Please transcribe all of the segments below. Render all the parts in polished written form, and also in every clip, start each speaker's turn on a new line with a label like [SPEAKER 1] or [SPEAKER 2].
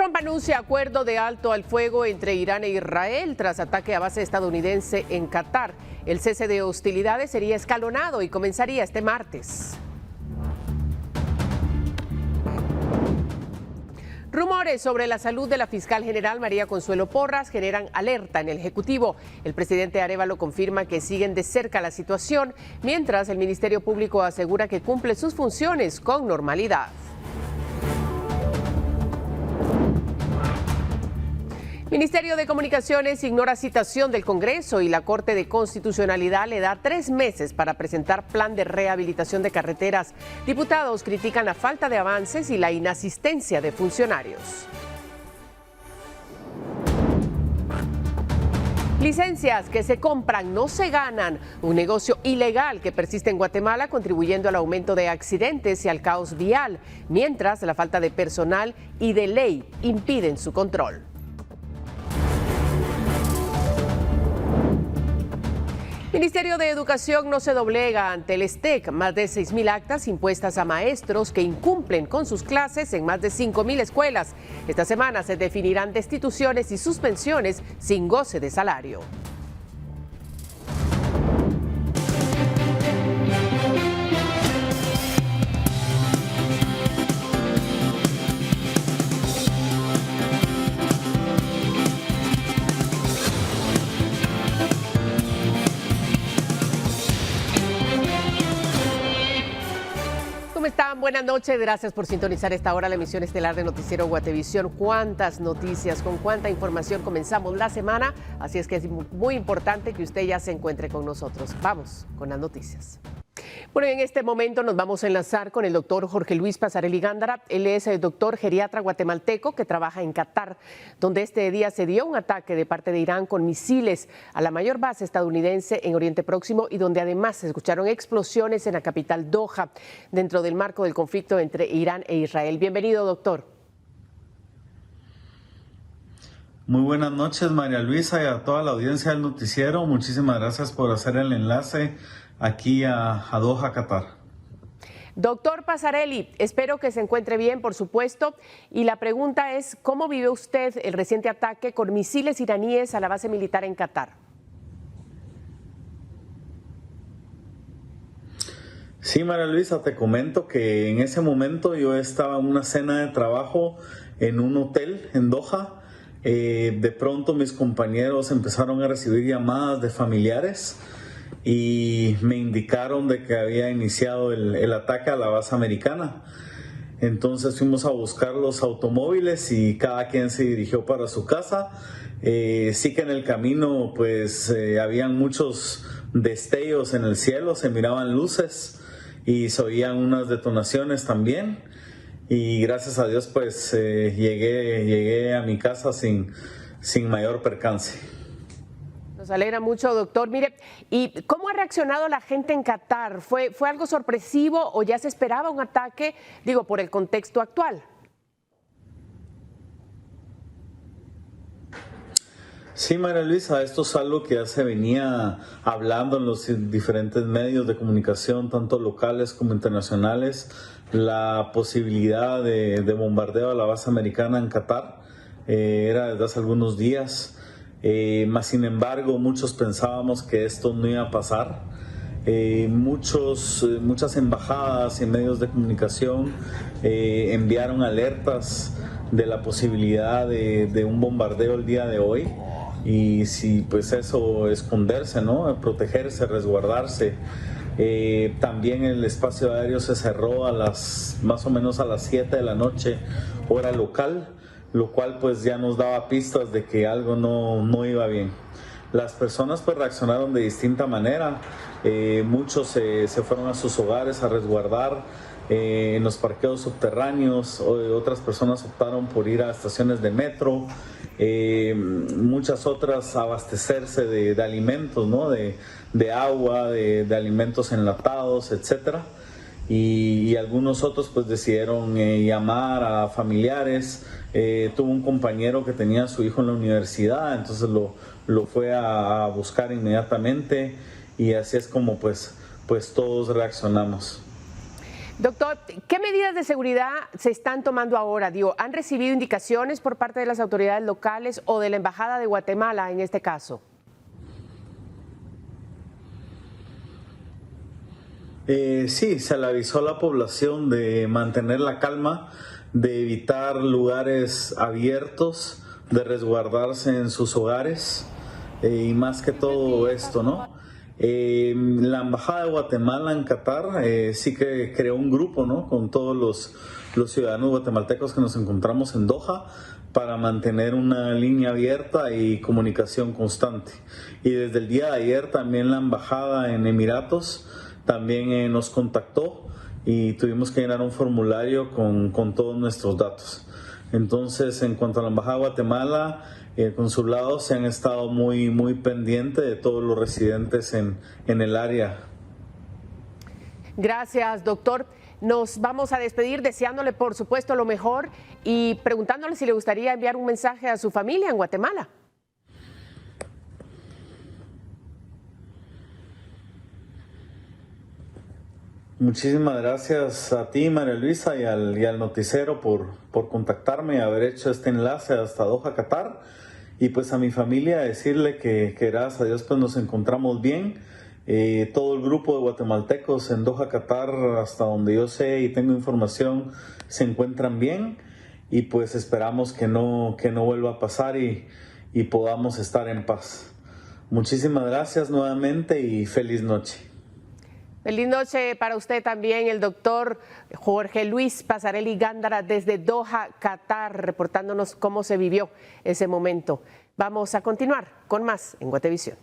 [SPEAKER 1] Trump anuncia acuerdo de alto al fuego entre Irán e Israel tras ataque a base estadounidense en Qatar. El cese de hostilidades sería escalonado y comenzaría este martes. Rumores sobre la salud de la fiscal general María Consuelo Porras generan alerta en el Ejecutivo. El presidente Arévalo confirma que siguen de cerca la situación, mientras el Ministerio Público asegura que cumple sus funciones con normalidad. Ministerio de Comunicaciones ignora citación del Congreso y la Corte de Constitucionalidad le da 3 meses para presentar plan de rehabilitación de carreteras. Diputados critican la falta de avances y la inasistencia de funcionarios. Licencias que se compran no se ganan, un negocio ilegal que persiste en Guatemala contribuyendo al aumento de accidentes y al caos vial, mientras la falta de personal y de ley impiden su control. Ministerio de Educación no se doblega ante el STEC. Más de 6.000 actas impuestas a maestros que incumplen con sus clases en más de 5.000 escuelas. Esta semana se definirán destituciones y suspensiones sin goce de salario. ¿Cómo están? Buenas noches, gracias por sintonizar esta hora la emisión estelar de Noticiero Guatevisión. Cuántas noticias, con cuánta información comenzamos la semana, así es que es muy importante que usted ya se encuentre con nosotros. Vamos con las noticias. Bueno, en este momento nos vamos a enlazar con el doctor Jorge Luis Pasarelli Gándara. Él es el doctor geriatra guatemalteco que trabaja en Qatar, donde este día se dio un ataque de parte de Irán con misiles a la mayor base estadounidense en Oriente Próximo y donde además se escucharon explosiones en la capital Doha, dentro del marco del conflicto entre Irán e Israel. Bienvenido, doctor.
[SPEAKER 2] Muy buenas noches, María Luisa, y a toda la audiencia del noticiero. Muchísimas gracias por hacer el enlace aquí a Doha, Qatar.
[SPEAKER 1] Doctor Pasarelli, espero que se encuentre bien, por supuesto. Y la pregunta es, ¿cómo vive usted el reciente ataque con misiles iraníes a la base militar en Qatar?
[SPEAKER 2] Sí, María Luisa, te comento que en ese momento yo estaba en una cena de trabajo en un hotel en Doha. De pronto mis compañeros empezaron a recibir llamadas de familiares y me indicaron de que había iniciado el ataque a la base americana. Entonces fuimos a buscar los automóviles y cada quien se dirigió para su casa. Sí que en el camino pues habían muchos destellos en el cielo, se miraban luces y se oían unas detonaciones también. Y gracias a Dios pues llegué a mi casa sin mayor percance.
[SPEAKER 1] Nos alegra mucho, doctor. Mire, ¿y cómo ha reaccionado la gente en Qatar? ¿Fue algo sorpresivo o ya se esperaba un ataque, digo, por el contexto actual?
[SPEAKER 2] Sí, María Luisa, esto es algo que ya se venía hablando en los diferentes medios de comunicación, tanto locales como internacionales, la posibilidad de bombardeo a la base americana en Qatar era desde hace algunos días. Más sin embargo, muchos pensábamos que esto no iba a pasar. Muchas embajadas y medios de comunicación enviaron alertas de la posibilidad de un bombardeo el día de hoy. Y si pues eso, esconderse, ¿no? Protegerse, resguardarse. También el espacio aéreo se cerró más o menos a las 7 de la noche, hora local, lo cual pues ya nos daba pistas de que algo no iba bien. Las personas pues reaccionaron de distinta manera. Muchos se fueron a sus hogares a resguardar en los parqueos subterráneos. Otras personas optaron por ir a estaciones de metro. Muchas otras abastecerse de alimentos, ¿no? de agua, de alimentos enlatados, etcétera. Y algunos otros pues decidieron llamar a familiares. Tuvo un compañero que tenía a su hijo en la universidad, entonces lo fue a buscar inmediatamente y así es como pues todos reaccionamos.
[SPEAKER 1] Doctor, ¿qué medidas de seguridad se están tomando ahora? ¿Han recibido indicaciones por parte de las autoridades locales o de la Embajada de Guatemala en este caso?
[SPEAKER 2] Sí, se le avisó a la población de mantener la calma, de evitar lugares abiertos, de resguardarse en sus hogares y más que todo esto, ¿no? La Embajada de Guatemala en Qatar sí que creó un grupo, ¿no?, con todos los ciudadanos guatemaltecos que nos encontramos en Doha para mantener una línea abierta y comunicación constante. Y desde el día de ayer también la Embajada en Emiratos también nos contactó y tuvimos que llenar un formulario con todos nuestros datos. Entonces, en cuanto a la Embajada de Guatemala, el consulado se han estado muy pendientes de todos los residentes en el área.
[SPEAKER 1] Gracias, doctor. Nos vamos a despedir deseándole, por supuesto, lo mejor y preguntándole si le gustaría enviar un mensaje a su familia en Guatemala.
[SPEAKER 2] Muchísimas gracias a ti, María Luisa, y al noticiero por contactarme y haber hecho este enlace hasta Doha, Qatar. Y pues a mi familia decirle que gracias a Dios pues nos encontramos bien. Todo el grupo de guatemaltecos en Doha, Qatar, hasta donde yo sé y tengo información, se encuentran bien. Y pues esperamos que no vuelva a pasar y podamos estar en paz. Muchísimas gracias nuevamente y feliz noche.
[SPEAKER 1] Feliz noche para usted también, el doctor Jorge Luis Passarelli Gándara desde Doha, Qatar, reportándonos cómo se vivió ese momento. Vamos a continuar con más en Guatevisión.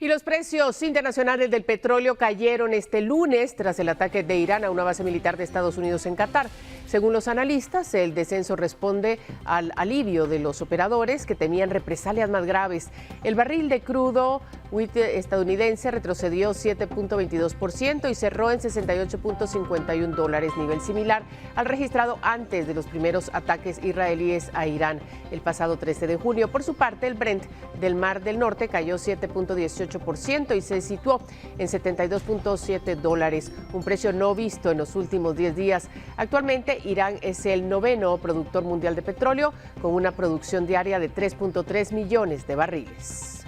[SPEAKER 1] Y los precios internacionales del petróleo cayeron este lunes tras el ataque de Irán a una base militar de Estados Unidos en Qatar. Según los analistas, el descenso responde al alivio de los operadores que temían represalias más graves. El barril de crudo estadounidense retrocedió 7.22% y cerró en $68.51, nivel similar al registrado antes de los primeros ataques israelíes a Irán el pasado 13 de junio. Por su parte, el Brent del Mar del Norte cayó 7.18% y se situó en $72.7, un precio no visto en los últimos 10 días. Actualmente, Irán es el noveno productor mundial de petróleo, con una producción diaria de 3.3 millones de barriles.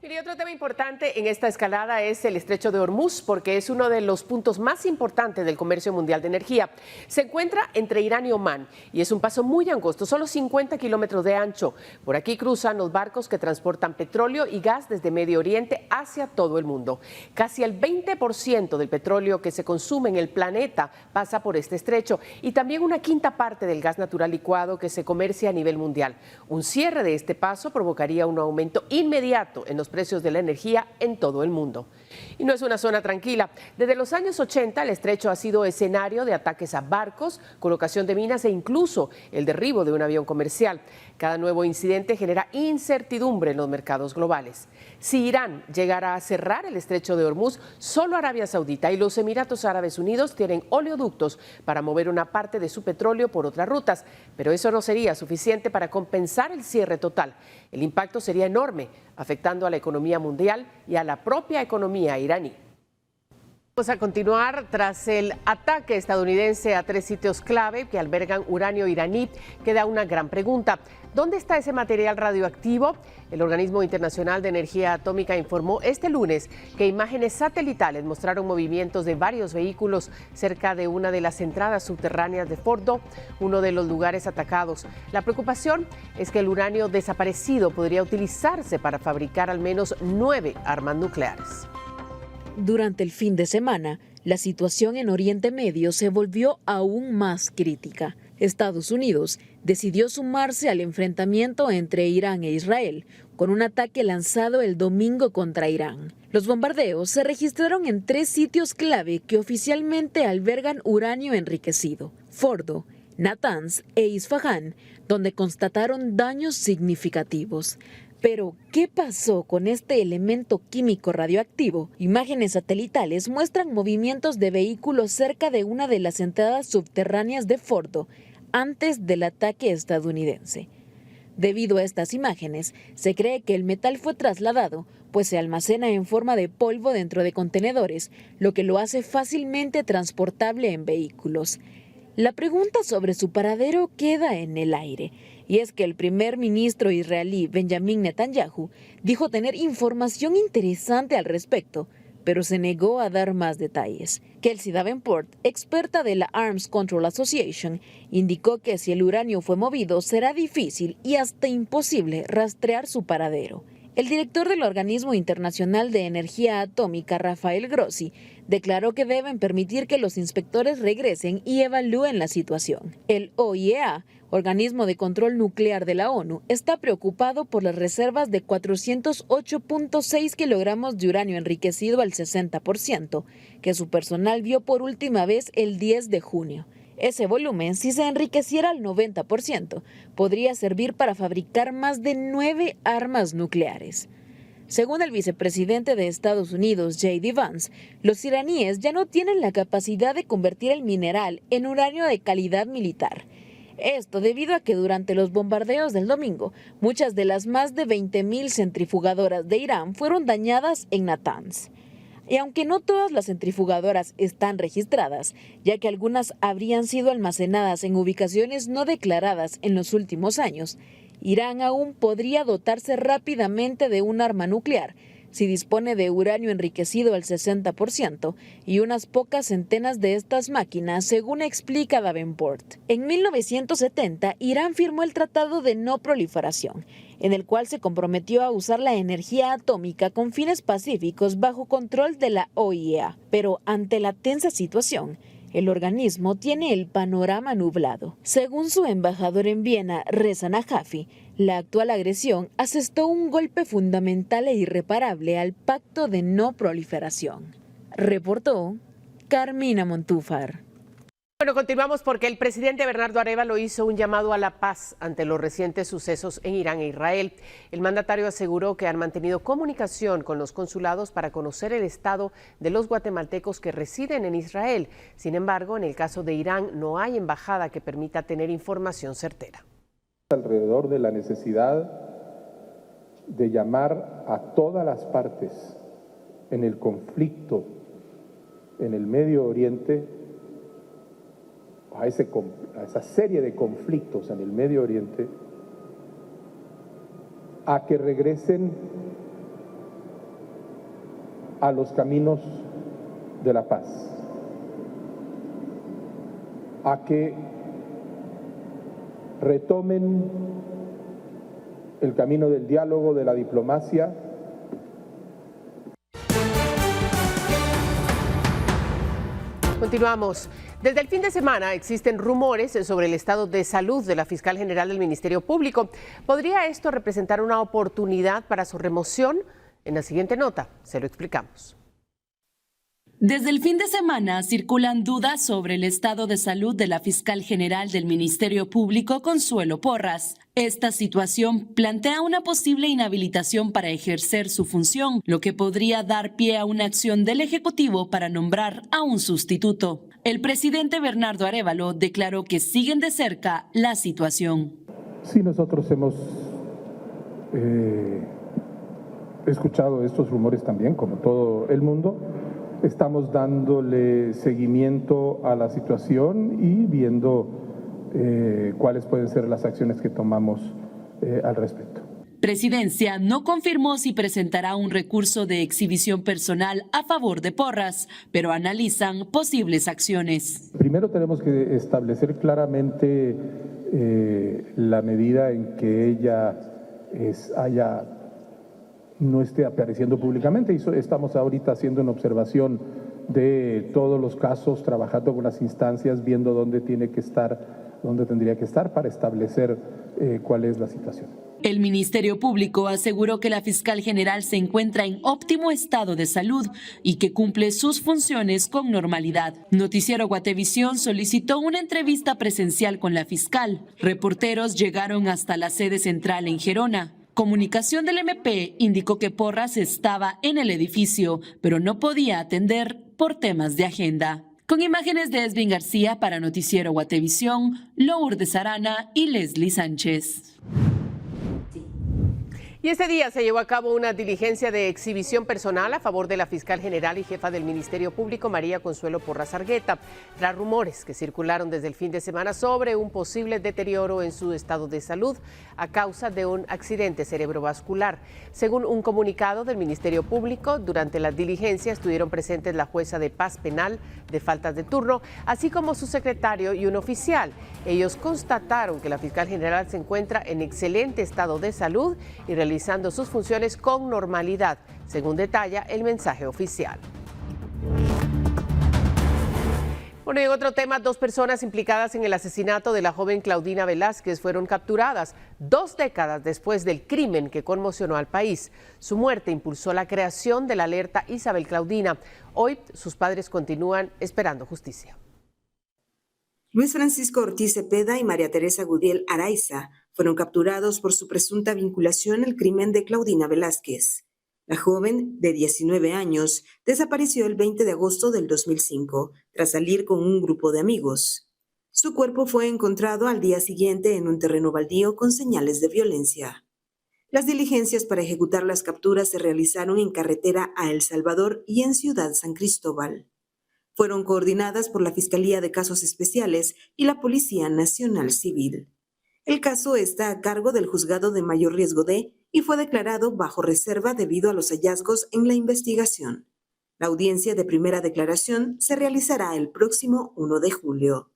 [SPEAKER 1] Y otro tema importante en esta escalada es el estrecho de Hormuz, porque es uno de los puntos más importantes del comercio mundial de energía. Se encuentra entre Irán y Omán y es un paso muy angosto, solo 50 kilómetros de ancho. Por aquí cruzan los barcos que transportan petróleo y gas desde Medio Oriente hacia todo el mundo. Casi el 20% del petróleo que se consume en el planeta pasa por este estrecho y también una quinta parte del gas natural licuado que se comercia a nivel mundial. Un cierre de este paso provocaría un aumento inmediato en los precios de la energía en todo el mundo. Y no es una zona tranquila. Desde los años 80 el estrecho ha sido escenario de ataques a barcos, colocación de minas e incluso el derribo de un avión comercial. Cada nuevo incidente genera incertidumbre en los mercados globales. Si Irán llegara a cerrar el estrecho de Hormuz, solo Arabia Saudita y los Emiratos Árabes Unidos tienen oleoductos para mover una parte de su petróleo por otras rutas, pero eso no sería suficiente para compensar el cierre total. El impacto sería enorme, afectando a la economía mundial y a la propia economía iraní. Vamos a continuar. Tras el ataque estadounidense a 3 sitios clave que albergan uranio iraní, queda una gran pregunta. ¿Dónde está ese material radioactivo? El Organismo Internacional de Energía Atómica informó este lunes que imágenes satelitales mostraron movimientos de varios vehículos cerca de una de las entradas subterráneas de Fordo, uno de los lugares atacados. La preocupación es que el uranio desaparecido podría utilizarse para fabricar al menos 9 armas nucleares.
[SPEAKER 3] Durante el fin de semana, la situación en Oriente Medio se volvió aún más crítica. Estados Unidos decidió sumarse al enfrentamiento entre Irán e Israel con un ataque lanzado el domingo contra Irán. Los bombardeos se registraron en 3 sitios clave que oficialmente albergan uranio enriquecido: Fordo, Natanz e Isfahán, donde constataron daños significativos. Pero, ¿qué pasó con este elemento químico radioactivo? Imágenes satelitales muestran movimientos de vehículos cerca de una de las entradas subterráneas de Fordo antes del ataque estadounidense. Debido a estas imágenes, se cree que el metal fue trasladado, pues se almacena en forma de polvo dentro de contenedores, lo que lo hace fácilmente transportable en vehículos. La pregunta sobre su paradero queda en el aire, y es que el primer ministro israelí Benjamin Netanyahu dijo tener información interesante al respecto, pero se negó a dar más detalles. Kelsey Davenport, experta de la Arms Control Association, indicó que si el uranio fue movido será difícil y hasta imposible rastrear su paradero. El director del Organismo Internacional de Energía Atómica, Rafael Grossi, declaró que deben permitir que los inspectores regresen y evalúen la situación. El OIEA, Organismo de Control Nuclear de la ONU, está preocupado por las reservas de 408.6 kilogramos de uranio enriquecido al 60%, que su personal vio por última vez el 10 de junio. Ese volumen, si se enriqueciera al 90%, podría servir para fabricar más de 9 armas nucleares. Según el vicepresidente de Estados Unidos, J.D. Vance, los iraníes ya no tienen la capacidad de convertir el mineral en uranio de calidad militar. Esto debido a que durante los bombardeos del domingo, muchas de las más de 20.000 centrifugadoras de Irán fueron dañadas en Natanz. Y aunque no todas las centrifugadoras están registradas, ya que algunas habrían sido almacenadas en ubicaciones no declaradas en los últimos años, Irán aún podría dotarse rápidamente de un arma nuclear si dispone de uranio enriquecido al 60% y unas pocas centenas de estas máquinas, según explica Davenport. En 1970, Irán firmó el Tratado de No Proliferación, en el cual se comprometió a usar la energía atómica con fines pacíficos bajo control de la OIEA. Pero ante la tensa situación, el organismo tiene el panorama nublado. Según su embajador en Viena, Reza Najafi, la actual agresión asestó un golpe fundamental e irreparable al Pacto de No Proliferación. Reportó Carmina Montúfar.
[SPEAKER 1] Bueno, continuamos porque el presidente Bernardo Arévalo hizo un llamado a la paz ante los recientes sucesos en Irán e Israel. El mandatario aseguró que han mantenido comunicación con los consulados para conocer el estado de los guatemaltecos que residen en Israel. Sin embargo, en el caso de Irán no hay embajada que permita tener información certera.
[SPEAKER 4] Alrededor de la necesidad de llamar a todas las partes en el conflicto en el Medio Oriente, a esa serie de conflictos en el Medio Oriente, a que regresen a los caminos de la paz, a que retomen el camino del diálogo, de la diplomacia.
[SPEAKER 1] Continuamos. Desde el fin de semana existen rumores sobre el estado de salud de la fiscal general del Ministerio Público. ¿Podría esto representar una oportunidad para su remoción? En la siguiente nota se lo explicamos.
[SPEAKER 5] Desde el fin de semana circulan dudas sobre el estado de salud de la fiscal general del Ministerio Público, Consuelo Porras. Esta situación plantea una posible inhabilitación para ejercer su función, lo que podría dar pie a una acción del Ejecutivo para nombrar a un sustituto. El presidente Bernardo Arévalo declaró que siguen de cerca la situación.
[SPEAKER 4] Sí, nosotros hemos escuchado estos rumores también, como todo el mundo. Estamos dándole seguimiento a la situación y viendo cuáles pueden ser las acciones que tomamos al respecto.
[SPEAKER 5] Presidencia no confirmó si presentará un recurso de exhibición personal a favor de Porras, pero analizan posibles acciones.
[SPEAKER 4] Primero tenemos que establecer claramente la medida en que ella no esté apareciendo públicamente. Y estamos ahorita haciendo una observación de todos los casos, trabajando con las instancias, viendo dónde tendría que estar para establecer cuál es la situación.
[SPEAKER 5] El Ministerio Público aseguró que la fiscal general se encuentra en óptimo estado de salud y que cumple sus funciones con normalidad. Noticiero Guatevisión solicitó una entrevista presencial con la fiscal. Reporteros llegaron hasta la sede central en Gerona. Comunicación del MP indicó que Porras estaba en el edificio, pero no podía atender por temas de agenda. Con imágenes de Esvin García para Noticiero Guatevisión, Lourdes Arana y Leslie Sánchez.
[SPEAKER 1] Y este día se llevó a cabo una diligencia de exhibición personal a favor de la fiscal general y jefa del Ministerio Público, María Consuelo Porras Argueta, tras rumores que circularon desde el fin de semana sobre un posible deterioro en su estado de salud a causa de un accidente cerebrovascular. Según un comunicado del Ministerio Público, durante la diligencia estuvieron presentes la jueza de paz penal de faltas de turno, así como su secretario y un oficial. Ellos constataron que la fiscal general se encuentra en excelente estado de salud y realizando sus funciones con normalidad, según detalla el mensaje oficial. Bueno, y en otro tema, 2 personas implicadas en el asesinato de la joven Claudina Velázquez fueron capturadas 2 décadas después del crimen que conmocionó al país. Su muerte impulsó la creación de la alerta Isabel Claudina. Hoy sus padres continúan esperando justicia.
[SPEAKER 6] Luis Francisco Ortiz Cepeda y María Teresa Gudiel Araiza fueron capturados por su presunta vinculación al crimen de Claudina Velázquez. La joven, de 19 años, desapareció el 20 de agosto del 2005 tras salir con un grupo de amigos. Su cuerpo fue encontrado al día siguiente en un terreno baldío con señales de violencia. Las diligencias para ejecutar las capturas se realizaron en carretera a El Salvador y en Ciudad San Cristóbal. Fueron coordinadas por la Fiscalía de Casos Especiales y la Policía Nacional Civil. El caso está a cargo del Juzgado de Mayor Riesgo D y fue declarado bajo reserva debido a los hallazgos en la investigación. La audiencia de primera declaración se realizará el próximo 1 de julio.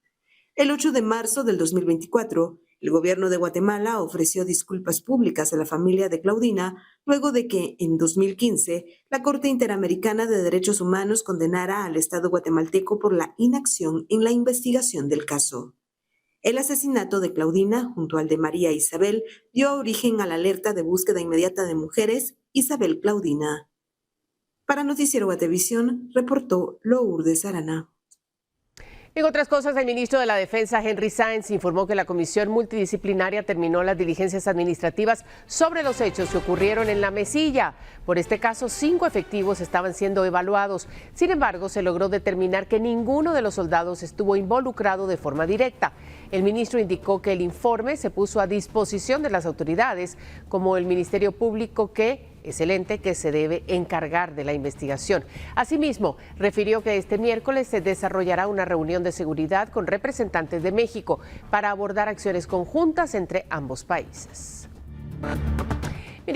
[SPEAKER 6] El 8 de marzo del 2024, el gobierno de Guatemala ofreció disculpas públicas a la familia de Claudina luego de que, en 2015, la Corte Interamericana de Derechos Humanos condenara al Estado guatemalteco por la inacción en la investigación del caso. El asesinato de Claudina, junto al de María Isabel, dio origen a la alerta de búsqueda inmediata de mujeres Isabel Claudina. Para Noticiero Guatevisión, reportó Lourdes Arana.
[SPEAKER 1] En otras cosas, el ministro de la Defensa, Henry Sáenz, informó que la comisión multidisciplinaria terminó las diligencias administrativas sobre los hechos que ocurrieron en La Mesilla. Por este caso, 5 efectivos estaban siendo evaluados. Sin embargo, se logró determinar que ninguno de los soldados estuvo involucrado de forma directa. El ministro indicó que el informe se puso a disposición de las autoridades, como el Ministerio Público, que es el ente que se debe encargar de la investigación. Asimismo, refirió que este miércoles se desarrollará una reunión de seguridad con representantes de México para abordar acciones conjuntas entre ambos países.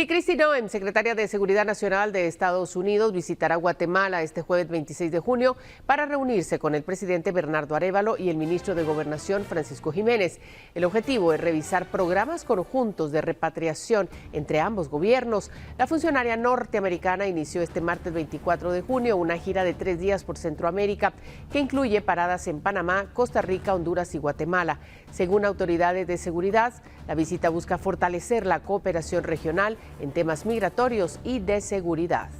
[SPEAKER 1] Kristi Noem, secretaria de Seguridad Nacional de Estados Unidos, visitará Guatemala este jueves 26 de junio para reunirse con el presidente Bernardo Arévalo y el ministro de Gobernación, Francisco Jiménez. El objetivo es revisar programas conjuntos de repatriación entre ambos gobiernos. La funcionaria norteamericana inició este martes 24 de junio una gira de 3 días por Centroamérica que incluye paradas en Panamá, Costa Rica, Honduras y Guatemala. Según autoridades de seguridad, la visita busca fortalecer la cooperación regional en temas migratorios y de seguridad.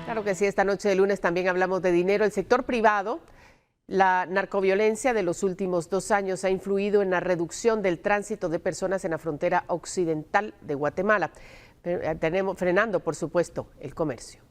[SPEAKER 1] Claro que sí, esta noche de lunes también hablamos de dinero. El sector privado, la narcoviolencia de los últimos 2 años ha influido en la reducción del tránsito de personas en la frontera occidental de Guatemala, frenando, por supuesto, el comercio.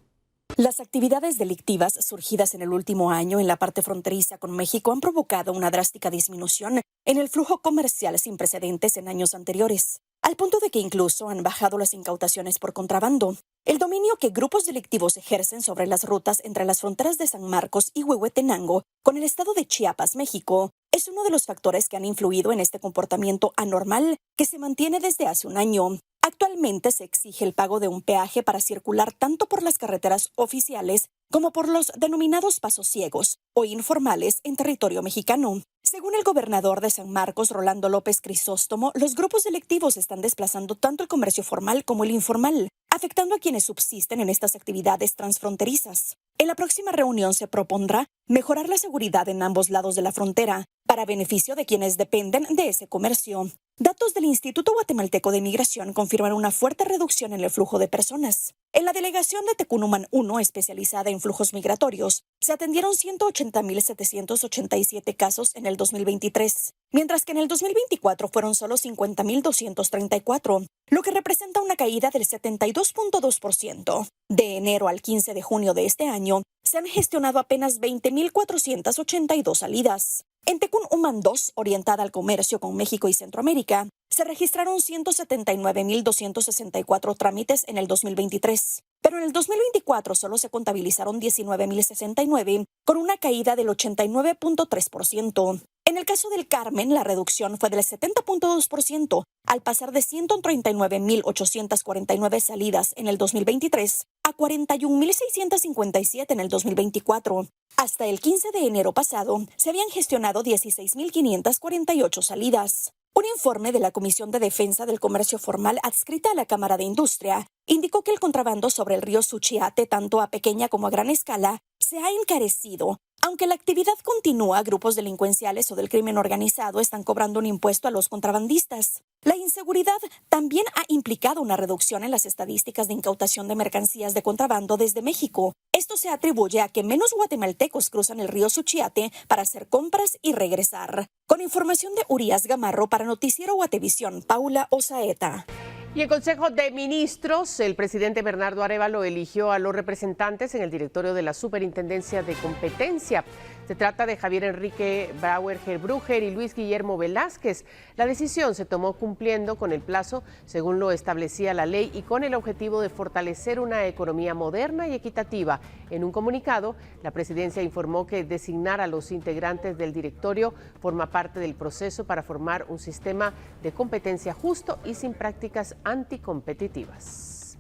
[SPEAKER 7] Las actividades delictivas surgidas en el último año en la parte fronteriza con México han provocado una drástica disminución en el flujo comercial sin precedentes en años anteriores, al punto de que incluso han bajado las incautaciones por contrabando. El dominio que grupos delictivos ejercen sobre las rutas entre las fronteras de San Marcos y Huehuetenango con el estado de Chiapas, México, es uno de los factores que han influido en este comportamiento anormal que se mantiene desde hace un año. Actualmente se exige el pago de un peaje para circular tanto por las carreteras oficiales como por los denominados pasos ciegos o informales en territorio mexicano. Según el gobernador de San Marcos, Rolando López Crisóstomo, los grupos delictivos están desplazando tanto el comercio formal como el informal, afectando a quienes subsisten en estas actividades transfronterizas. En la próxima reunión se propondrá mejorar la seguridad en ambos lados de la frontera, para beneficio de quienes dependen de ese comercio. Datos del Instituto Guatemalteco de Migración confirman una fuerte reducción en el flujo de personas. En la delegación de Tecunumán 1, especializada en flujos migratorios, se atendieron 180.787 casos en el 2023, mientras que en el 2024 fueron solo 50.234, lo que representa una caída del 72.2%. De enero al 15 de junio de este año, se han gestionado apenas 20.482 salidas. En Tecún Umán 2, orientada al comercio con México y Centroamérica, se registraron 179.264 trámites en el 2023, pero en el 2024 solo se contabilizaron 19.069, con una caída del 89.3%. En el caso del Carmen, la reducción fue del 70.2%, al pasar de 139.849 salidas en el 2023 a 41.657 en el 2024. Hasta el 15 de enero pasado, se habían gestionado 16.548 salidas. Un informe de la Comisión de Defensa del Comercio Formal adscrita a la Cámara de Industria indicó que el contrabando sobre el río Suchiate, tanto a pequeña como a gran escala, se ha encarecido. Aunque la actividad continúa, grupos delincuenciales o del crimen organizado están cobrando un impuesto a los contrabandistas. La inseguridad también ha implicado una reducción en las estadísticas de incautación de mercancías de contrabando desde México. Esto se atribuye a que menos guatemaltecos cruzan el río Suchiate para hacer compras y regresar. Con información de Urias Gamarro para Noticiero Guatevisión, Paula Osaeta.
[SPEAKER 1] Y en Consejo de Ministros, el presidente Bernardo Arévalo eligió a los representantes en el directorio de la Superintendencia de Competencia. Se trata de Javier Enrique Brauer-Gerbruger y Luis Guillermo Velázquez. La decisión se tomó cumpliendo con el plazo según lo establecía la ley y con el objetivo de fortalecer una economía moderna y equitativa. En un comunicado, la presidencia informó que designar a los integrantes del directorio forma parte del proceso para formar un sistema de competencia justo y sin prácticas anticompetitivas.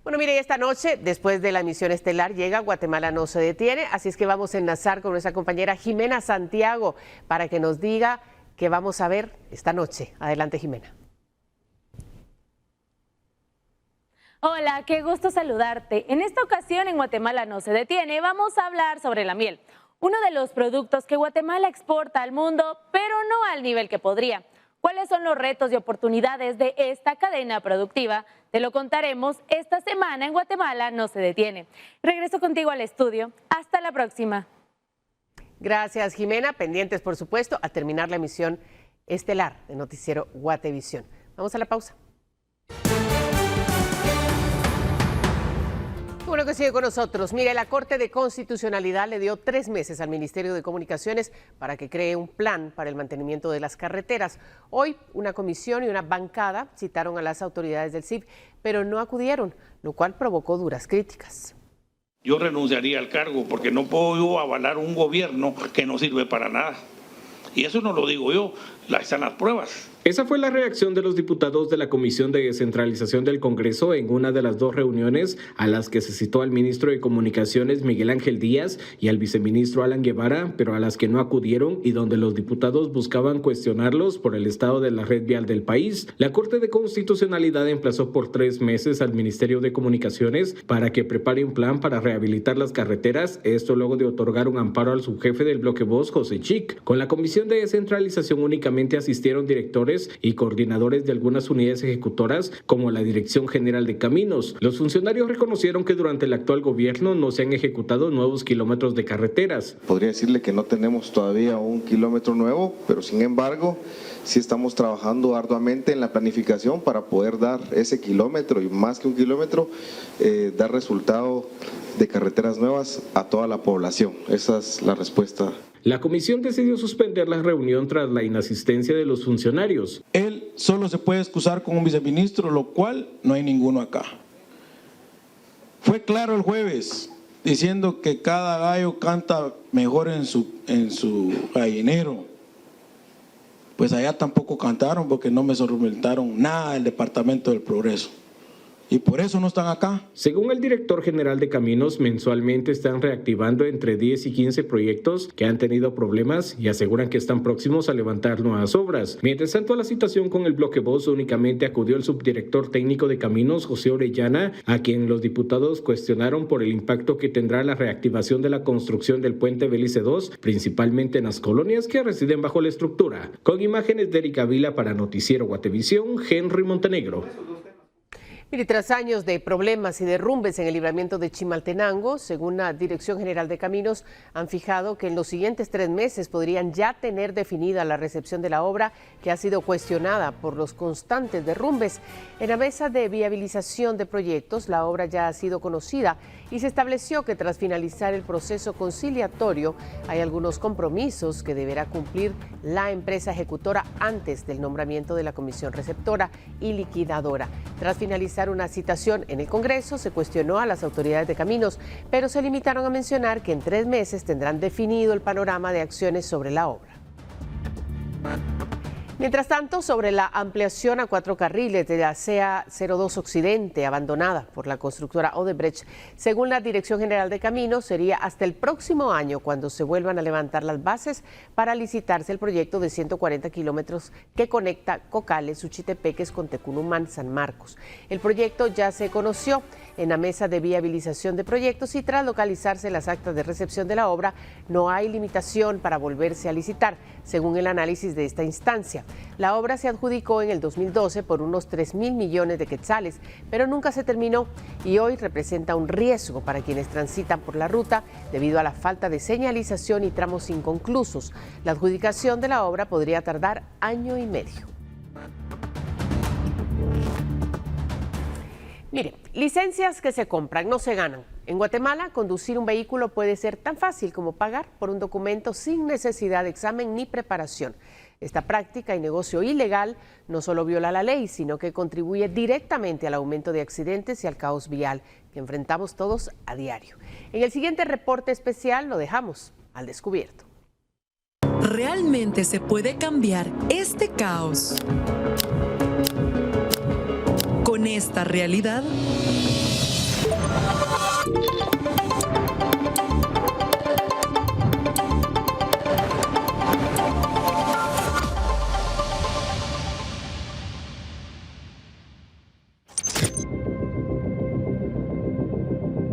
[SPEAKER 1] Bueno, mire, esta noche, después de la emisión estelar, llega Guatemala no se detiene, así es que vamos a enlazar con nuestra compañera Jimena Santiago para que nos diga qué vamos a ver esta noche. Adelante, Jimena.
[SPEAKER 8] Hola, qué gusto saludarte. En esta ocasión en Guatemala no se detiene, vamos a hablar sobre la miel, uno de los productos que Guatemala exporta al mundo, pero no al nivel que podría. ¿Cuáles son los retos y oportunidades de esta cadena productiva? Te lo contaremos esta semana en Guatemala no se detiene. Regreso contigo al estudio. Hasta la próxima.
[SPEAKER 1] Gracias, Jimena. Pendientes, por supuesto, a terminar la emisión estelar de Noticiero Guatevisión. Vamos a la pausa. Bueno, que sigue con nosotros. Mire, la Corte de Constitucionalidad le dio 3 meses al Ministerio de Comunicaciones para que cree un plan para el mantenimiento de las carreteras. Hoy, una comisión y una bancada citaron a las autoridades del CIF, pero no acudieron, lo cual provocó duras críticas.
[SPEAKER 9] Yo renunciaría al cargo porque no puedo yo avalar un gobierno que no sirve para nada. Y eso no lo digo yo, están las pruebas.
[SPEAKER 10] Esa fue la reacción de los diputados de la Comisión de Descentralización del Congreso en una de las 2 reuniones a las que se citó al ministro de Comunicaciones Miguel Ángel Díaz y al viceministro Alan Guevara, pero a las que no acudieron y donde los diputados buscaban cuestionarlos por el estado de la red vial del país. La Corte de Constitucionalidad emplazó por 3 meses al Ministerio de Comunicaciones para que prepare un plan para rehabilitar las carreteras, esto luego de otorgar un amparo al subjefe del bloque Voz, José Chic. Con la Comisión de Descentralización únicamente asistieron directores y coordinadores de algunas unidades ejecutoras como la Dirección General de Caminos. Los funcionarios reconocieron que durante el actual gobierno no se han ejecutado nuevos kilómetros de carreteras.
[SPEAKER 11] Podría decirle que no tenemos todavía un kilómetro nuevo, pero sin embargo sí estamos trabajando arduamente en la planificación para poder dar ese kilómetro y más que un kilómetro, dar resultado de carreteras nuevas a toda la población. Esa es la respuesta.
[SPEAKER 10] La comisión decidió suspender la reunión tras la inasistencia de los funcionarios.
[SPEAKER 12] Él solo se puede excusar con un viceministro, lo cual no hay ninguno acá. Fue claro el jueves, diciendo que cada gallo canta mejor en su gallinero. Pues allá tampoco cantaron porque no me solventaron nada del Departamento del Progreso. Y por eso no están acá.
[SPEAKER 10] Según el director general de Caminos, mensualmente están reactivando entre 10 y 15 proyectos que han tenido problemas y aseguran que están próximos a levantar nuevas obras. Mientras tanto, a la citación con el bloque Voz únicamente acudió el subdirector técnico de Caminos, José Orellana, a quien los diputados cuestionaron por el impacto que tendrá la reactivación de la construcción del puente Belice II, principalmente en las colonias que residen bajo la estructura. Con imágenes de Erika Vila para Noticiero Guatevisión, Henry Montenegro.
[SPEAKER 1] Mire, tras años de problemas y derrumbes en el libramiento de Chimaltenango, según la Dirección General de Caminos, han fijado que en los siguientes 3 meses podrían ya tener definida la recepción de la obra que ha sido cuestionada por los constantes derrumbes. En la mesa de viabilización de proyectos, la obra ya ha sido conocida y se estableció que tras finalizar el proceso conciliatorio hay algunos compromisos que deberá cumplir la empresa ejecutora antes del nombramiento de la comisión receptora y liquidadora. Tras finalizar una citación en el Congreso, se cuestionó a las autoridades de Caminos, pero se limitaron a mencionar que en 3 meses tendrán definido el panorama de acciones sobre la obra. Mientras tanto, sobre la ampliación a 4 carriles de la CA 02 Occidente, abandonada por la constructora Odebrecht, según la Dirección General de Caminos, sería hasta el próximo año cuando se vuelvan a levantar las bases para licitarse el proyecto de 140 kilómetros que conecta Cocales, Suchitepeques con Tecunumán, San Marcos. El proyecto ya se conoció en la mesa de viabilización de proyectos y tras localizarse las actas de recepción de la obra, no hay limitación para volverse a licitar, según el análisis de esta instancia. La obra se adjudicó en el 2012 por unos 3.000 millones de quetzales, pero nunca se terminó y hoy representa un riesgo para quienes transitan por la ruta debido a la falta de señalización y tramos inconclusos. La adjudicación de la obra podría tardar 1 año y medio. Mire, licencias que se compran, no se ganan. En Guatemala, conducir un vehículo puede ser tan fácil como pagar por un documento sin necesidad de examen ni preparación. Esta práctica y negocio ilegal no solo viola la ley, sino que contribuye directamente al aumento de accidentes y al caos vial que enfrentamos todos a diario. En el siguiente reporte especial lo dejamos al descubierto.
[SPEAKER 13] ¿Realmente se puede cambiar este caos con esta realidad?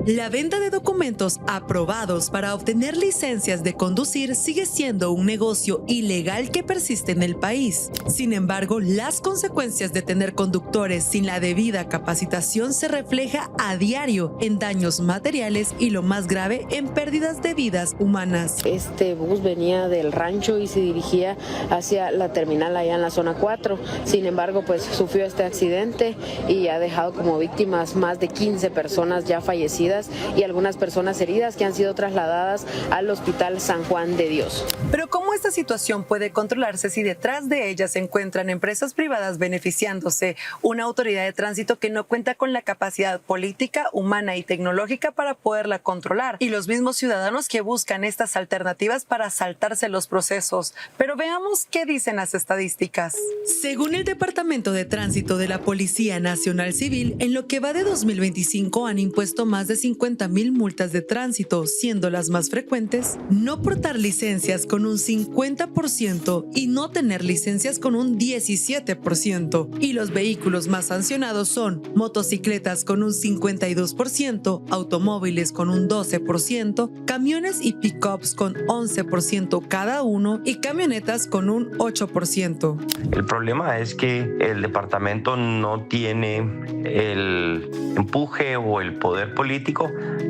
[SPEAKER 13] La venta de documentos aprobados para obtener licencias de conducir sigue siendo un negocio ilegal que persiste en el país. Sin embargo, las consecuencias de tener conductores sin la debida capacitación se refleja a diario en daños materiales y, lo más grave, en pérdidas de vidas humanas.
[SPEAKER 14] Este bus venía del rancho y se dirigía hacia la terminal allá en la zona 4. Sin embargo, pues sufrió este accidente y ha dejado como víctimas más de 15 personas ya fallecidas y algunas personas heridas que han sido trasladadas al Hospital San Juan de Dios.
[SPEAKER 13] Pero ¿cómo esta situación puede controlarse si detrás de ella se encuentran empresas privadas beneficiándose, una autoridad de tránsito que no cuenta con la capacidad política, humana y tecnológica para poderla controlar, y los mismos ciudadanos que buscan estas alternativas para saltarse los procesos? Pero veamos qué dicen las estadísticas. Según el Departamento de Tránsito de la Policía Nacional Civil, en lo que va de 2025 han impuesto más de 50,000 multas de tránsito, siendo las más frecuentes no portar licencias con un 50% y no tener licencias con un 17%. Y los vehículos más sancionados son motocicletas con un 52%, automóviles con un 12%, camiones y pickups con 11% cada uno y camionetas con un 8%.
[SPEAKER 15] El problema es que el departamento no tiene el empuje o el poder político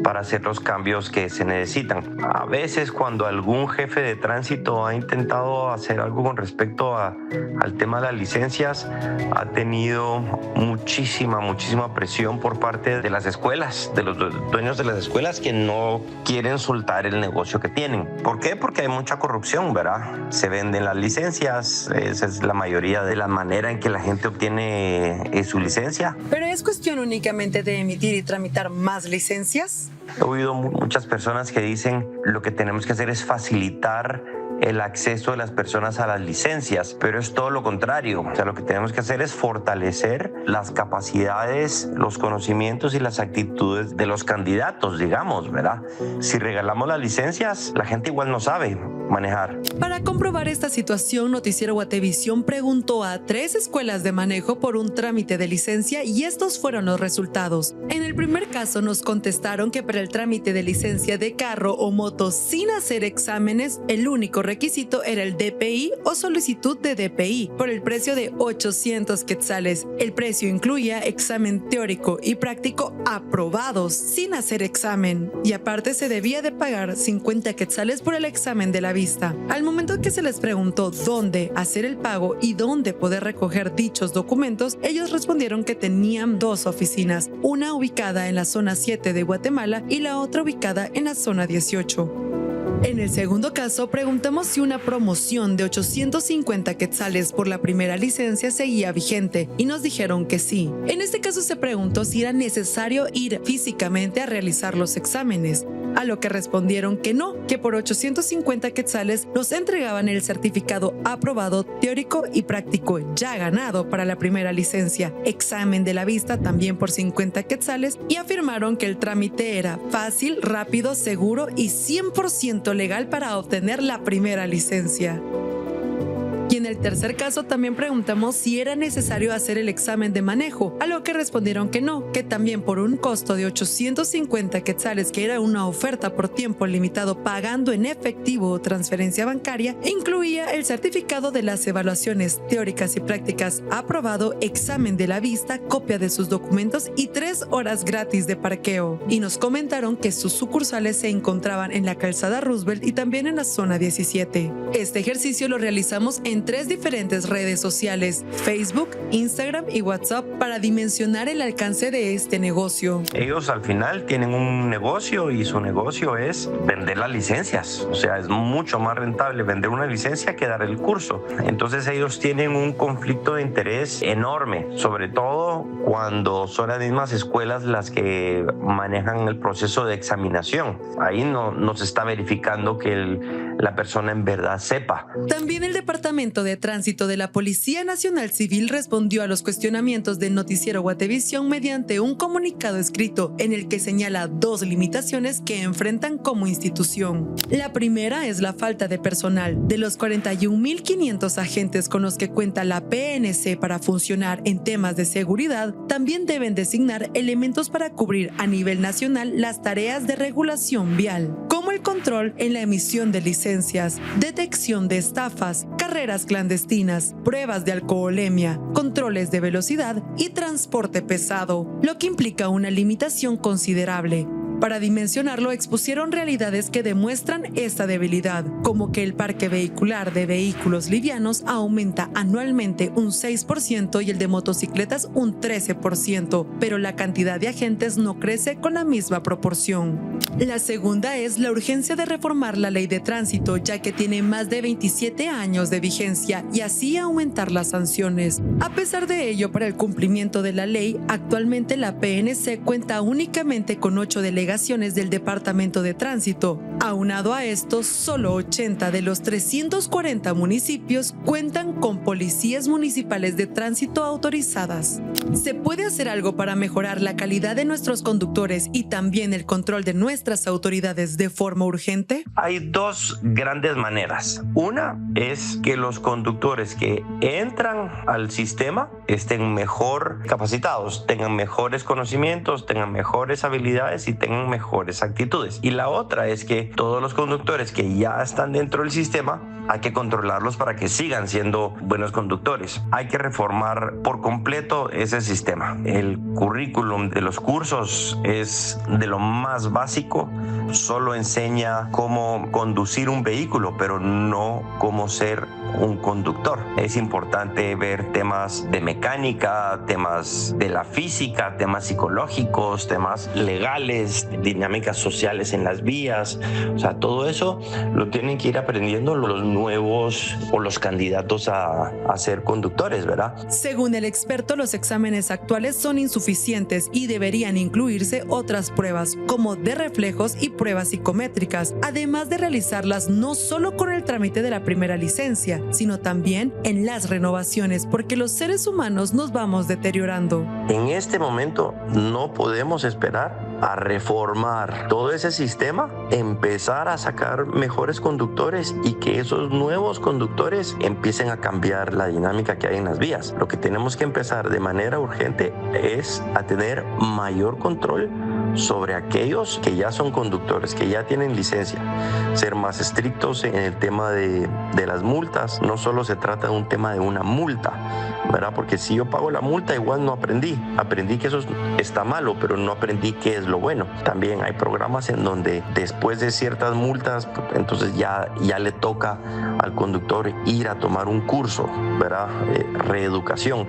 [SPEAKER 15] para hacer los cambios que se necesitan. A veces cuando algún jefe de tránsito ha intentado hacer algo con respecto al tema de las licencias, ha tenido muchísima presión por parte de las escuelas, de los dueños de las escuelas, que no quieren soltar el negocio que tienen. ¿Por qué? Porque hay mucha corrupción, ¿verdad? Se venden las licencias, esa es la mayoría de la manera en que la gente obtiene su licencia.
[SPEAKER 13] ¿Pero es cuestión únicamente de emitir y tramitar más licencias?
[SPEAKER 15] He oído muchas personas que dicen lo que tenemos que hacer es facilitar el acceso de las personas a las licencias, pero es todo lo contrario. O sea, lo que tenemos que hacer es fortalecer las capacidades, los conocimientos y las actitudes de los candidatos, digamos, ¿verdad? Si regalamos las licencias, la gente igual no sabe manejar.
[SPEAKER 13] Para comprobar esta situación, Noticiero Guatevisión preguntó a 3 escuelas de manejo por un trámite de licencia y estos fueron los resultados. En el primer caso nos contestaron que para el trámite de licencia de carro o moto sin hacer exámenes, el único requisito era el DPI o solicitud de DPI por el precio de 800 quetzales. El precio incluía examen teórico y práctico aprobados sin hacer examen y aparte se debía de pagar 50 quetzales por el examen de la vista. Al momento que se les preguntó dónde hacer el pago y dónde poder recoger dichos documentos, ellos respondieron que tenían 2 oficinas, una ubicada en la zona 7 de Guatemala y la otra ubicada en la zona 18. En el segundo caso, preguntamos si una promoción de 850 quetzales por la primera licencia seguía vigente y nos dijeron que sí. En este caso se preguntó si era necesario ir físicamente a realizar los exámenes, a lo que respondieron que no, que por 850 quetzales nos entregaban el certificado aprobado teórico y práctico ya ganado para la primera licencia, examen de la vista también por 50 quetzales y afirmaron que el trámite era fácil, rápido, seguro y 100% legal para obtener la primera licencia. Y en el tercer caso también preguntamos si era necesario hacer el examen de manejo, a lo que respondieron que no, que también por un costo de 850 quetzales, que era una oferta por tiempo limitado pagando en efectivo o transferencia bancaria, incluía el certificado de las evaluaciones teóricas y prácticas aprobado, examen de la vista, copia de sus documentos y 3 horas gratis de parqueo. Y nos comentaron que sus sucursales se encontraban en la calzada Roosevelt y también en la zona 17. Este ejercicio lo realizamos en 3 diferentes redes sociales, Facebook, Instagram y WhatsApp, para dimensionar el alcance de este negocio.
[SPEAKER 15] Ellos al final tienen un negocio y su negocio es vender las licencias. O sea, es mucho más rentable vender una licencia que dar el curso. Entonces ellos tienen un conflicto de interés enorme, sobre todo cuando son las mismas escuelas las que manejan el proceso de examinación. Ahí no se está verificando que la persona en verdad sepa.
[SPEAKER 13] También el Departamento de Tránsito de la Policía Nacional Civil respondió a los cuestionamientos del Noticiero Guatevisión mediante un comunicado escrito en el que señala 2 limitaciones que enfrentan como institución. La primera es la falta de personal. De los 41.500 agentes con los que cuenta la PNC para funcionar en temas de seguridad, también deben designar elementos para cubrir a nivel nacional las tareas de regulación vial, como el control en la emisión de licencias, detección de estafas, carreras clandestinas, pruebas de alcoholemia, controles de velocidad y transporte pesado, lo que implica una limitación considerable. Para dimensionarlo, expusieron realidades que demuestran esta debilidad, como que el parque vehicular de vehículos livianos aumenta anualmente un 6% y el de motocicletas un 13%, pero la cantidad de agentes no crece con la misma proporción. La segunda es la urgencia de reformar la ley de tránsito, ya que tiene más de 27 años de vigencia y así aumentar las sanciones. A pesar de ello, para el cumplimiento de la ley, actualmente la PNC cuenta únicamente con 8 delegaciones del Departamento de Tránsito. Aunado a esto, solo 80 de los 340 municipios cuentan con policías municipales de tránsito autorizadas. ¿Se puede hacer algo para mejorar la calidad de nuestros conductores y también el control de nuestras autoridades de forma urgente?
[SPEAKER 15] Hay 2 grandes maneras. Una es que los conductores que entran al sistema estén mejor capacitados, tengan mejores conocimientos, tengan mejores habilidades y tengan mejores actitudes. Y la otra es que todos los conductores que ya están dentro del sistema hay que controlarlos para que sigan siendo buenos conductores. Hay que reformar por completo ese sistema. El currículum de los cursos es de lo más básico. Solo enseña cómo conducir un vehículo, pero no cómo ser un conductor. Es importante ver temas de mecánica, temas de la física, temas psicológicos, temas legales, las dinámicas sociales en las vías. O sea, todo eso lo tienen que ir aprendiendo los nuevos o los candidatos a ser conductores, ¿verdad?
[SPEAKER 13] Según el experto, los exámenes actuales son insuficientes y deberían incluirse otras pruebas, como de reflejos y pruebas psicométricas, además de realizarlas no solo con el trámite de la primera licencia, sino también en las renovaciones, porque los seres humanos nos vamos deteriorando.
[SPEAKER 15] En este momento no podemos esperar a reformar todo ese sistema, empezar a sacar mejores conductores y que esos nuevos conductores empiecen a cambiar la dinámica que hay en las vías. Lo que tenemos que empezar de manera urgente es a tener mayor control sobre aquellos que ya son conductores, que ya tienen licencia, ser más estrictos en el tema de las multas. No solo se trata de un tema de una multa, ¿verdad? Porque si yo pago la multa, igual no aprendí que eso está malo, pero no aprendí qué es lo bueno. También hay programas en donde después de ciertas multas, entonces ya le toca al conductor ir a tomar un curso, ¿verdad? Reeducación.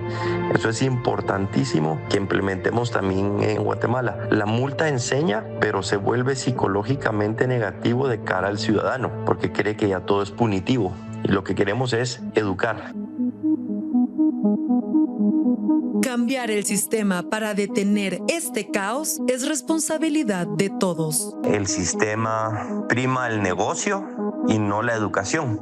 [SPEAKER 15] Eso es importantísimo que implementemos también en Guatemala. La multa enseña, pero se vuelve psicológicamente negativo de cara al ciudadano, porque cree que ya todo es punitivo. Y lo que queremos es educar.
[SPEAKER 13] Cambiar el sistema para detener este caos es responsabilidad de todos.
[SPEAKER 15] El sistema prima el negocio y no la educación.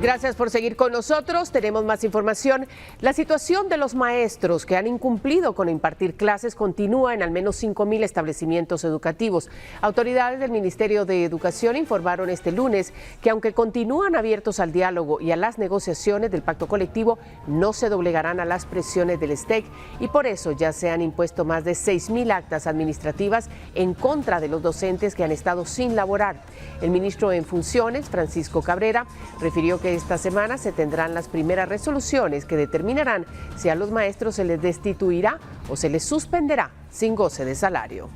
[SPEAKER 1] Gracias por seguir con nosotros. Tenemos más información. La situación de los maestros que han incumplido con impartir clases continúa en al menos 5,000 establecimientos educativos. Autoridades del Ministerio de Educación informaron este lunes que aunque continúan abiertos al diálogo y a las negociaciones del pacto colectivo, no se doblegarán a las presiones del STEC y por eso ya se han impuesto más de 6,000 actas administrativas en contra de los docentes que han estado sin laborar. El ministro en funciones, Francisco Cabrera, refirió que esta semana se tendrán las primeras resoluciones que determinarán si a los maestros se les destituirá o se les suspenderá sin goce de salario.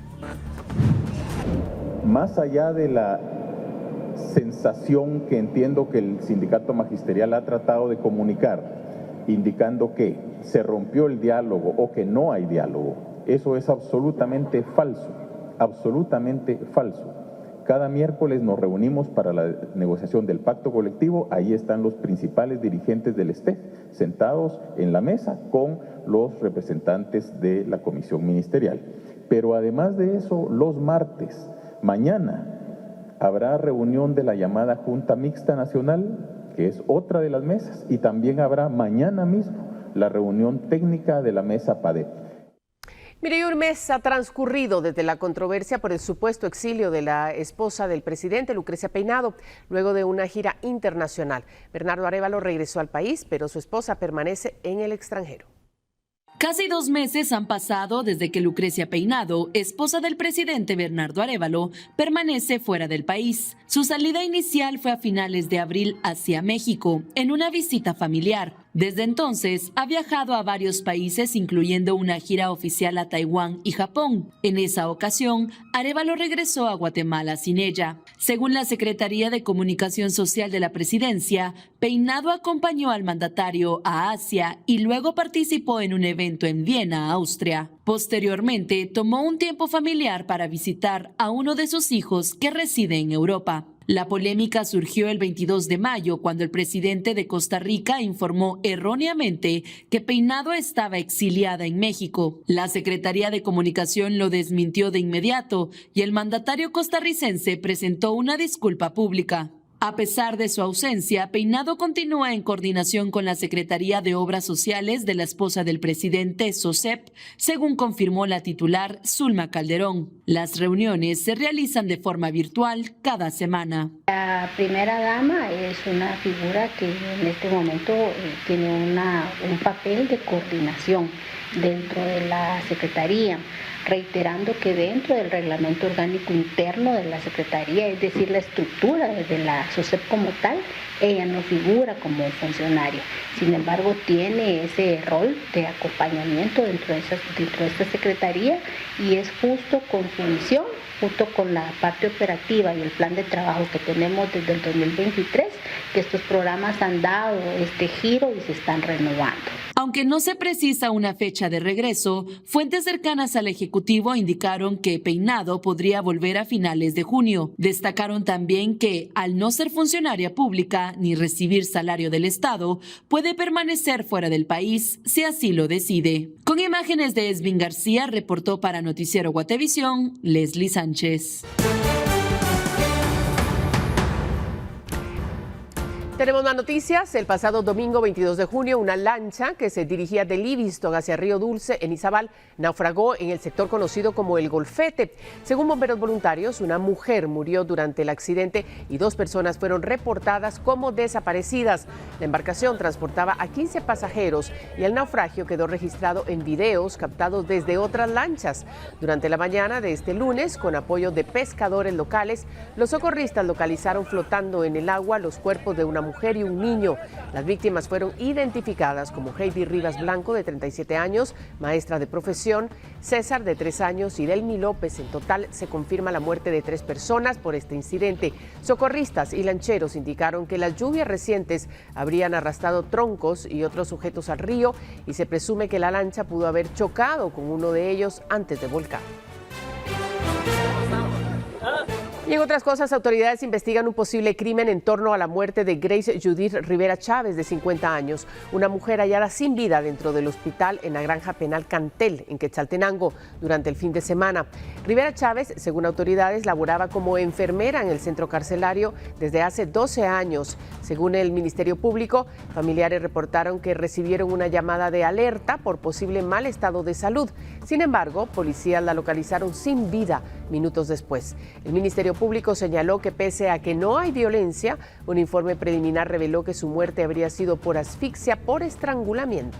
[SPEAKER 4] Más allá de la sensación que entiendo que el sindicato magisterial ha tratado de comunicar, indicando que se rompió el diálogo o que no hay diálogo, eso es absolutamente falso, absolutamente falso. Cada miércoles nos reunimos para la negociación del pacto colectivo, ahí están los principales dirigentes del STEC sentados en la mesa con los representantes de la comisión ministerial. Pero además de eso, los martes, mañana, habrá reunión de la llamada Junta Mixta Nacional, que es otra de las mesas, y también habrá mañana mismo la reunión técnica de la mesa PADEP.
[SPEAKER 1] Mire, un mes ha transcurrido desde la controversia por el supuesto exilio de la esposa del presidente, Lucrecia Peinado, luego de una gira internacional. Bernardo Arévalo regresó al país, pero su esposa permanece en el extranjero.
[SPEAKER 5] Casi 2 meses han pasado desde que Lucrecia Peinado, esposa del presidente Bernardo Arévalo, permanece fuera del país. Su salida inicial fue a finales de abril hacia México, en una visita familiar. Desde entonces ha viajado a varios países, incluyendo una gira oficial a Taiwán y Japón. En esa ocasión, Arévalo regresó a Guatemala sin ella. Según la Secretaría de Comunicación Social de la Presidencia, Peinado acompañó al mandatario a Asia y luego participó en un evento en Viena, Austria. Posteriormente, tomó un tiempo familiar para visitar a uno de sus hijos que reside en Europa. La polémica surgió el 22 de mayo cuando el presidente de Costa Rica informó erróneamente que Peinado estaba exiliada en México. La Secretaría de Comunicación lo desmintió de inmediato y el mandatario costarricense presentó una disculpa pública. A pesar de su ausencia, Peinado continúa en coordinación con la Secretaría de Obras Sociales de la esposa del presidente, SOSEP, según confirmó la titular Zulma Calderón. Las reuniones se realizan de forma virtual cada semana.
[SPEAKER 16] La primera dama es una figura que en este momento tiene un papel de coordinación dentro de la Secretaría, reiterando que dentro del reglamento orgánico interno de la Secretaría, es decir, la estructura de la SOSEP como tal, ella no figura como funcionaria. Sin embargo, tiene ese rol de acompañamiento dentro de esta Secretaría y es justo con su misión junto con la parte operativa y el plan de trabajo que tenemos desde el 2023, que estos programas han dado este giro y se están renovando.
[SPEAKER 5] Aunque no se precisa una fecha de regreso, fuentes cercanas al Ejecutivo indicaron que Peinado podría volver a finales de junio. Destacaron también que, al no ser funcionaria pública ni recibir salario del Estado, puede permanecer fuera del país si así lo decide. Con imágenes de Esvin García, reportó para Noticiero Guatevisión, Leslie Sánchez.
[SPEAKER 1] Tenemos más noticias. El pasado domingo 22 de junio, una lancha que se dirigía de Livingston hacia Río Dulce, en Izabal, naufragó en el sector conocido como El Golfete. Según bomberos voluntarios, una mujer murió durante el accidente y 2 personas fueron reportadas como desaparecidas. La embarcación transportaba a 15 pasajeros y el naufragio quedó registrado en videos captados desde otras lanchas. Durante la mañana de este lunes, con apoyo de pescadores locales, los socorristas localizaron flotando en el agua los cuerpos de una mujer y un niño. Las víctimas fueron identificadas como Heidi Rivas Blanco, de 37 años, maestra de profesión, César, de 3 años, y Delmi López. En total se confirma la muerte de 3 personas por este incidente. Socorristas y lancheros indicaron que las lluvias recientes habrían arrastrado troncos y otros sujetos al río y se presume que la lancha pudo haber chocado con uno de ellos antes de volcar. Y en otras cosas, autoridades investigan un posible crimen en torno a la muerte de Grace Judith Rivera Chávez, de 50 años, una mujer hallada sin vida dentro del hospital en la granja penal Cantel, en Quetzaltenango, durante el fin de semana. Rivera Chávez, según autoridades, laboraba como enfermera en el centro carcelario desde hace 12 años. Según el Ministerio Público, familiares reportaron que recibieron una llamada de alerta por posible mal estado de salud. Sin embargo, policías la localizaron sin vida minutos después. El Ministerio Público señaló que pese a que no hay violencia, un informe preliminar reveló que su muerte habría sido por asfixia por estrangulamiento.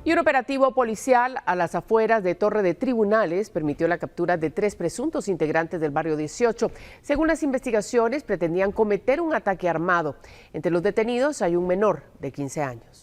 [SPEAKER 1] Y un operativo policial a las afueras de Torre de Tribunales permitió la captura de 3 presuntos integrantes del barrio 18. Según las investigaciones, pretendían cometer un ataque armado. Entre los detenidos hay un menor de 15 años.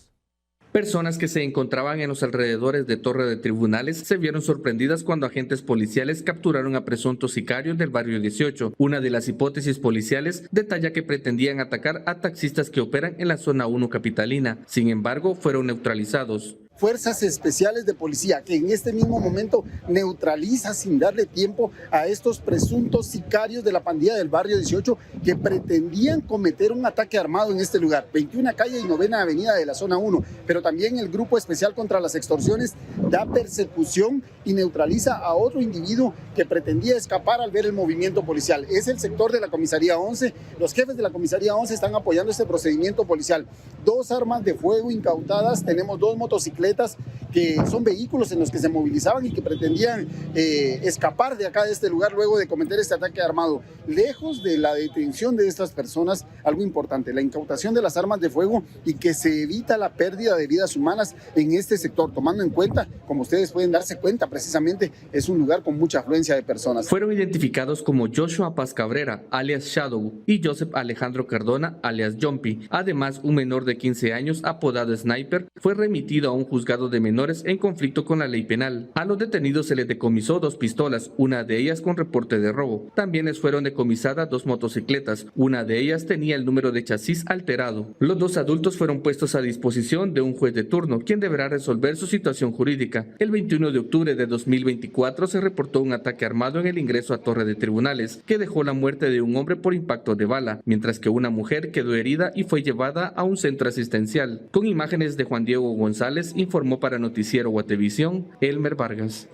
[SPEAKER 17] Personas que se encontraban en los alrededores de Torre de Tribunales se vieron sorprendidas cuando agentes policiales capturaron a presuntos sicarios del barrio 18. Una de las hipótesis policiales detalla que pretendían atacar a taxistas que operan en la zona 1 capitalina. Sin embargo, fueron neutralizados.
[SPEAKER 18] Fuerzas especiales de policía que en este mismo momento neutraliza sin darle tiempo a estos presuntos sicarios de la pandilla del barrio 18 que pretendían cometer un ataque armado en este lugar, 21 calle y 9ª avenida de la zona 1, pero también el Grupo Especial contra las Extorsiones da persecución y neutraliza a otro individuo que pretendía escapar al ver el movimiento policial. Es el sector de la Comisaría 11, los jefes de la Comisaría 11 están apoyando este procedimiento policial. 2 armas de fuego incautadas, tenemos 2 motocicletas que son vehículos en los que se movilizaban y que pretendían escapar de acá de este lugar luego de cometer este ataque armado. Lejos de la detención de estas personas, algo importante, la incautación de las armas de fuego y que se evita la pérdida de vidas humanas en este sector, tomando en cuenta, como ustedes pueden darse cuenta, precisamente es un lugar con mucha afluencia de personas.
[SPEAKER 17] Fueron identificados como Joshua Paz Cabrera, alias Shadow, y Joseph Alejandro Cardona, alias Jumpy. Además, un menor de 15 años, apodado Sniper, fue remitido a un juzgado de menores en conflicto con la ley penal. A los detenidos se les decomisó 2 pistolas, una de ellas con reporte de robo. También les fueron decomisadas 2 motocicletas, una de ellas tenía el número de chasis alterado. Los 2 adultos fueron puestos a disposición de un juez de turno, quien deberá resolver su situación jurídica. El 21 de octubre de 2024 se reportó un ataque armado en el ingreso a Torre de Tribunales, que dejó la muerte de un hombre por impacto de bala, mientras que una mujer quedó herida y fue llevada a un centro asistencial. Con imágenes de Juan Diego González, informó para Noticiero Guatevisión, Elmer Vargas.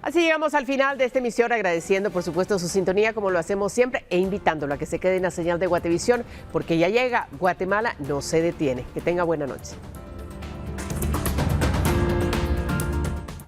[SPEAKER 1] Así llegamos al final de esta emisión, agradeciendo por supuesto su sintonía como lo hacemos siempre e invitándolo a que se quede en la señal de Guatevisión, porque ya llega Guatemala no se detiene. Que tenga buena noche.